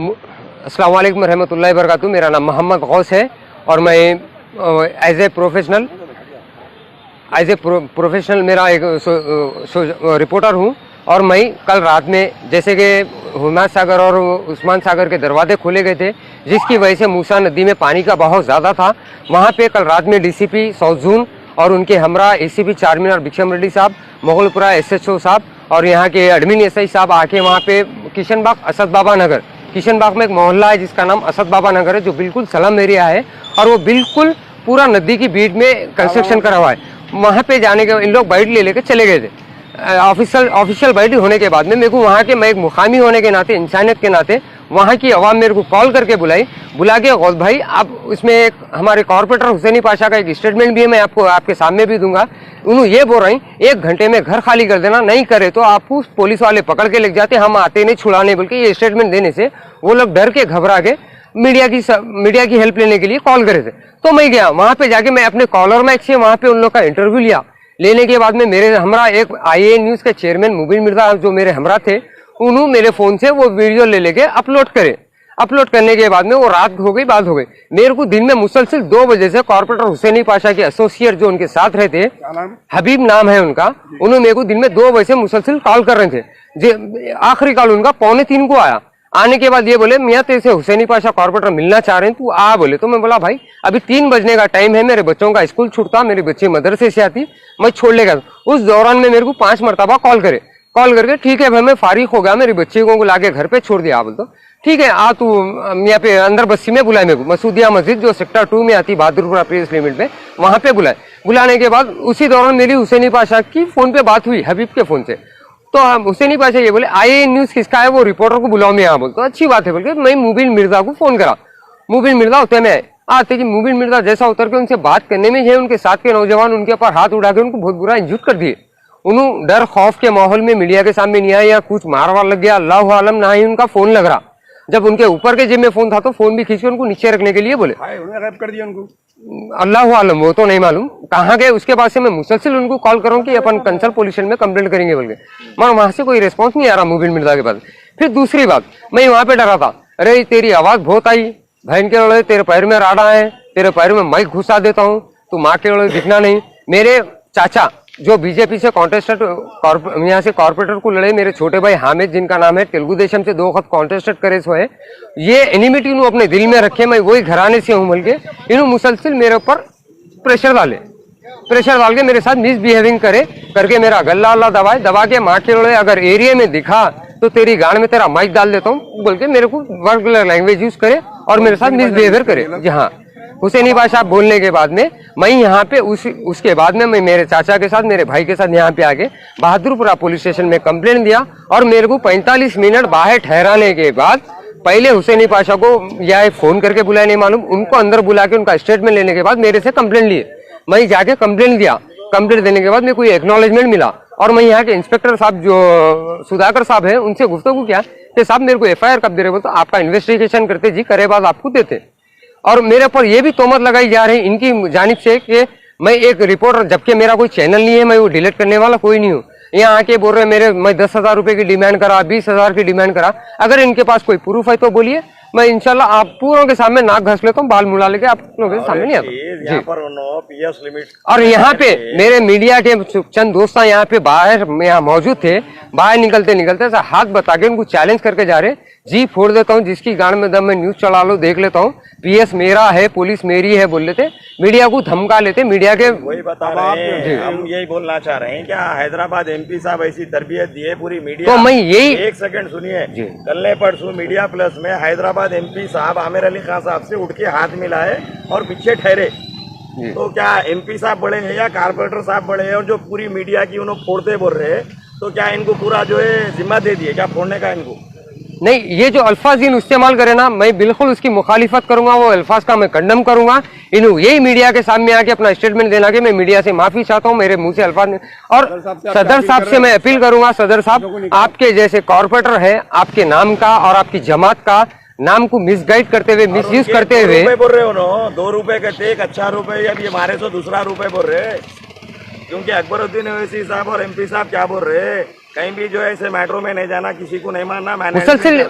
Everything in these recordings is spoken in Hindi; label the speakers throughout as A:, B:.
A: अस्सलाम वालेकुम रहमतुल्लाहि बरकातहू। मेरा नाम मोहम्मद गौस है और मैं एज ए प्रोफेशनल मेरा एक रिपोर्टर हूँ। और मैं कल रात में जैसे कि हुमाद सागर और उस्मान सागर के दरवाजे खोले गए थे, जिसकी वजह से मूसा नदी में पानी का बहाव ज़्यादा था। वहाँ पे कल रात में डीसीपी साउथ जोन और उनके हमरा एसीपी चारमीनार भिक्षम रेड्डी साहब, मोगलपुरा एसएचओ साहब और यहाँ के एडमिन एसआई साहब आके वहाँ पे किशनबाग असद बाबा नगर, किशनबाग में एक मोहल्ला है जिसका नाम असद बाबा नगर है, जो बिल्कुल स्लम एरिया है और वो बिल्कुल पूरा नदी की बीट में कंस्ट्रक्शन करा हुआ है। वहाँ पे जाने के इन लोग बाइट ले लेके चले गए थे। ऑफिशियल बाइट होने के बाद में मेरे को वहाँ के, मैं एक मुकामी होने के नाते, इंसानियत के नाते वहाँ की आवाम मेरे को कॉल करके बुला के गौस भाई आप उसमें एक हमारे कॉर्पोरेटर हुसैनी पाशा का एक स्टेटमेंट भी है, मैं आपको आपके सामने भी दूंगा। उन्होंने ये बोल रहे हैं 1 घंटे में घर खाली कर देना, नहीं करे तो आपको पुलिस वाले पकड़ के लेके जाते, हम आते नहीं छुड़ाने। बोल के ये स्टेटमेंट देने से वो लोग डर के घबरा के मीडिया की हेल्प लेने के लिए कॉल करे थे। तो मैं गया वहाँ पे, जाके मैं अपने कॉलर माइक से वहाँ पे उन लोग का इंटरव्यू लिया। लेने के बाद में मेरे हमरा एक IA न्यूज़ के चेयरमैन मुबीन मिर्जा जो मेरे हमरा थे, उन्होंने मेरे फोन से वो वीडियो ले लेके अपलोड करे। अपलोड करने के बाद में वो रात हो गई, बात हो गई। मेरे को दिन में मुसलसिल 2 बजे से कॉर्पोरेटर हुसैनी पाशा के एसोसिएट जो उनके साथ रहते, हबीब नाम है उनका, उन्होंने मेरे को दिन में 2 बजे से मुसलसिल कॉल कर रहे थे। आखिरी कॉल उनका 2:45 को आया। आने के बाद ये बोले मियाँ तेरे से हुसैनी पाशा कॉर्पोरेटर मिलना चाह रहे हैं, तू आ बोले। तो मैं बोला भाई अभी 3 बजने का टाइम है, मेरे बच्चों का स्कूल छूटता, मेरी बच्ची मदरसे से आती, मैं छोड़ लेगा। उस दौरान में मेरे को 5 मरतबा कॉल करके ठीक है भाई मैं फारिग हो गया, मेरी बच्ची को लाके घर पे छोड़ दिया। बोल तो ठीक है आ तू यहाँ पे अंदर बस्ती में बुलाए, मेरे को मसूदिया मस्जिद जो सेक्टर 2 में आती बहादुरपुरा प्रेस लिमिट में, वहां पे बुलाने के बाद उसी दौरान मेरी हुसैनी पाशा की फोन पे बात हुई हबीब के फोन से। तो हम हुसैनी पाशा ये बोले IA न्यूज़ किसका है, वो रिपोर्टर को बुलाओ मैं यहाँ। बोल तो अच्छी बात है बोल के मैं मुबीन मिर्जा को फोन करा। मुबीन मिर्जा होते में आते कि मुबीन मिर्जा जैसा उतर के उनसे बात करने में है, उनके साथ के नौजवान उनके ऊपर हाथ उठा के उनको बहुत बुरा इंजूर कर दिए। उन्होंने डर खौफ के माहौल में मीडिया के सामने नहीं आए या कुछ मारवार लग गया, अल्लाह आलम, ना ही उनका फोन लग रहा। जब उनके ऊपर के जेब में फोन था तो फोन भी खींच के उनको नीचे रखने के लिए बोले,
B: गायब कर दिया उनको।
A: अल्लाह आलम, वो तो नहीं मालूम कहाँ गए। उसके बाद से मैं मुसलसिल उनको कॉल करूँ कि अपन कंसल्ट पुलिस में कंप्लेंट करेंगे बोल के, मगर वहां से कोई रिस्पॉन्स नहीं आ रहा मुबीन मिर्जा के पास। फिर दूसरी बात, मैं वहां पे डरा था, अरे तेरी आवाज बहुत आई, बहन के लड़े तेरे पैर में राडा है, तेरे पैर में माइक घुसा देता हूँ, तू माँ के लड़े दिखना नहीं। मेरे चाचा जो बीजेपी से कॉन्टेस्टेड यहाँ से कॉर्पोरेटर को लड़े, मेरे छोटे भाई हामिद जिनका नाम है, तेलुगु देशम से 2 वक्त कॉन्टेस्टेड करे सो है, ये एनिमिटी इन्हों अपने दिल में रखे, मैं वही घराने से हूँ बोल के इन्हों मुसलसिल मेरे ऊपर प्रेशर डाल के मेरे साथ मिसबिहेविंग करके मेरा गला अल्लाह दबा के माँ के लड़े अगर एरिया में दिखा तो तेरी गाड़ में तेरा माइक डाल देता हूँ बोल के मेरे को वर्ग लैंग्वेज यूज करे और मेरे साथ मिसबिहेवियर करे। जी हाँ, हुसैनी पाशा बोलने के बाद में मैं यहाँ पे उसके बाद में मैं मेरे चाचा के साथ, मेरे भाई के साथ यहाँ पे आके बहादुरपुरा पुलिस स्टेशन में कंप्लेंट दिया। और मेरे को 45 मिनट बाहर ठहराने के बाद पहले हुसैनी पाशा को या फोन करके बुलाया नहीं मालूम, उनको अंदर बुला के उनका स्टेटमेंट लेने के बाद मेरे से कंप्लेंट लिए। मैं जाके कंप्लेंट दिया, कंप्लेंट देने के बाद मेरे को एक्नॉलेजमेंट मिला और मैं यहाँ के इंस्पेक्टर साहब जो सुधाकर साहब है उनसे गुफ्तगू किया कि साहब मेरे को FIR कब दे रहे, बोल तो आपका इन्वेस्टिगेशन करते जी, करे बाद आपको देते। और मेरे पर यह भी तोहमत लगाई जा रही इनकी जानिब से कि मैं एक रिपोर्टर, जबकि मेरा कोई चैनल नहीं है, मैं वो डिलीट करने वाला कोई नहीं हूँ। यहाँ आके बोल रहे मैं 10,000 रुपए की डिमांड करा, 20,000 की डिमांड करा। अगर इनके पास कोई प्रूफ है तो बोलिए, मैं इंशाल्लाह आप पूरों के सामने नाक घस लेता हूँ, बाल मुड़ा लेके आप लोगों के सामने नहीं आता जी। और यहाँ पे मेरे मीडिया के चंद दोस्त यहाँ पे बाहर यहाँ मौजूद थे, बाहर निकलते हाथ बता के उनको चैलेंज करके जा रहे, जी फोड़ देता हूँ, जिसकी गांड में दम में न्यूज चला लो देख लेता हूँ, PS मेरा है, पुलिस मेरी है बोल लेते, मीडिया को धमका लेते। मीडिया के
B: वही बता रहे हैं, हम यही बोलना चाह रहे हैं, क्या हैदराबाद MP साहब ऐसी तरबियत दिए पूरी मीडिया।
A: तो मैं यही,
B: एक सेकंड सुनिए, कल ने परसों मीडिया प्लस में हैदराबाद MP साहब आमिर अली खान साहब से उठ के हाथ मिलाए और पीछे ठहरे। तो क्या MP साहब बड़े हैं या कारपोरेटर साहब बड़े हैं, और जो पूरी मीडिया की उन्होंने फोड़ते बोल रहे हैं, तो क्या इनको पूरा जो है जिम्मा दे दिए क्या फोड़ने का इनको?
A: नहीं, ये जो अल्फाज इन इस्तेमाल करे ना, मैं बिल्कुल उसकी मुखालिफत करूंगा, वो अल्फाज का मैं कंडम करूंगा। इन्हों यही मीडिया के सामने आके अपना स्टेटमेंट देना कि मैं मीडिया से माफी चाहता हूं, मेरे मुंह से अल्फाज नहीं। और सदर साहब से मैं अपील करूंगा, सदर साहब आपके जैसे कॉर्पोरेटर है, आपके नाम का और आपकी जमात का नाम को मिसगाइड करते हुए, मिसयूज करते हुए
B: बोल रहे हो ना, 2 रुपए का एक अच्छा रुपए, अब ये हमारे से दूसरा रुपए बोल रहे, क्योंकि अकबरुद्दीन ओवैसी साहब और MP साहब क्या बोल रहे, कहीं भी जो है ऐसे मेट्रो में नहीं जाना, किसी को नहीं मारना।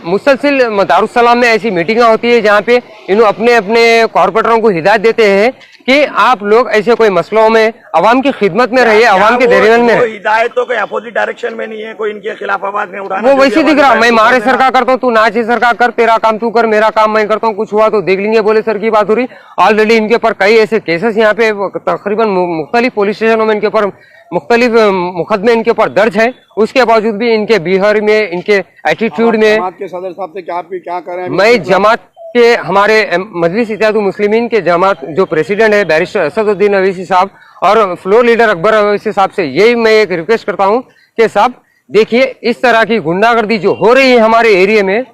A: मुसलसिल दारुस्सलाम में ऐसी मीटिंगें होती है जहाँ पे इन्हों अपने अपने कॉर्पोरेटरों को हिदायत देते हैं कि आप लोग ऐसे कोई मसलों में अवाम की खिदमत में रहिए, अवाम के दरमियान में।
B: हिदायत तो कोई अपोजिट डायरेक्शन में नहीं है, कोई इनके खिलाफ आवाज नहीं उठाना।
A: वो वैसे दिख रहा, मैं मारे सर का करता हूँ, तू नाचे सर का कर, तेरा काम तू कर, मेरा काम मैं करता हूँ, कुछ हुआ तो देख लेंगे बोले सर की बात हो रही। ऑलरेडी इनके ऊपर कई ऐसे केसेस यहाँ पे तकरीबन मुख्तलिफ पुलिस स्टेशनों में इनके ऊपर मुख्तलिफ मुकदमे इनके ऊपर दर्ज है। उसके बावजूद भी इनके बिहेवियर में, इनके एटीट्यूड में।
C: जमात के सदर साहब से क्या कर रहे हैं?
A: मैं जमात के हमारे मजलिस इत्तेहादुल मुस्लिमीन के जमात जो प्रेसिडेंट है बैरिस्टर असदुद्दीन अवैसी साहब और फ्लोर लीडर अकबर अवैसी साहब से यही मैं एक रिक्वेस्ट करता हूं कि साहब देखिए, इस तरह की गुंडागर्दी जो हो रही है हमारे एरिया में,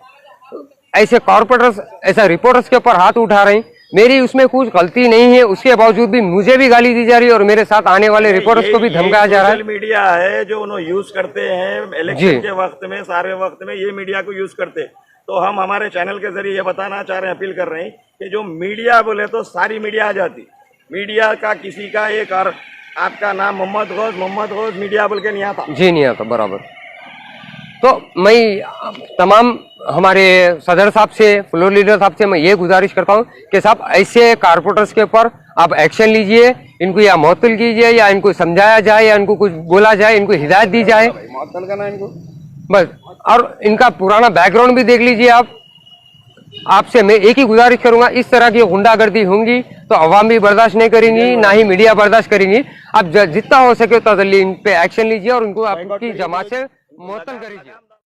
A: ऐसे कॉर्पोरेटर्स, ऐसा रिपोर्टर्स के ऊपर हाथ उठा रहे हैं, मेरी उसमें कुछ गलती नहीं है, उसके बावजूद भी मुझे भी गाली दी जा रही है और मेरे साथ आने वाले रिपोर्टर्स को भी धमकाया जा रहा है।
B: मीडिया है जो उन्होंने यूज करते हैं इलेक्शन के वक्त में, सारे वक्त में ये मीडिया को यूज करते हैं। तो हम हमारे चैनल के जरिए ये बताना चाह रहे हैं, अपील कर रहे हैं कि जो मीडिया बोले तो सारी मीडिया आ जाती। मीडिया का किसी का एक और आपका नाम मोहम्मद गौस मीडिया बोल के नहीं आता
A: जी, नहीं आता बराबर। तो मैं तमाम हमारे सदर साहब से, फ्लोर लीडर साहब से मैं ये गुजारिश करता हूँ कि साहब ऐसे कारपोरेटर्स के ऊपर आप एक्शन लीजिए, इनको या मुअत्तल कीजिए या इनको समझाया जाए या इनको कुछ बोला जाए, इनको हिदायत दी जाए,
C: मुअत्तल करना इनको
A: बस। और इनका पुराना बैकग्राउंड भी देख लीजिए आप। आपसे मैं एक ही गुजारिश करूंगा, इस तरह की गुंडागर्दी होंगी तो अवाम भी बर्दाश्त नहीं करेंगी, ना ही मीडिया बर्दाश्त करेंगी। आप जितना हो सके तो इन पे एक्शन लीजिए और उनको आपकी जमात से मुअत्तल करिए।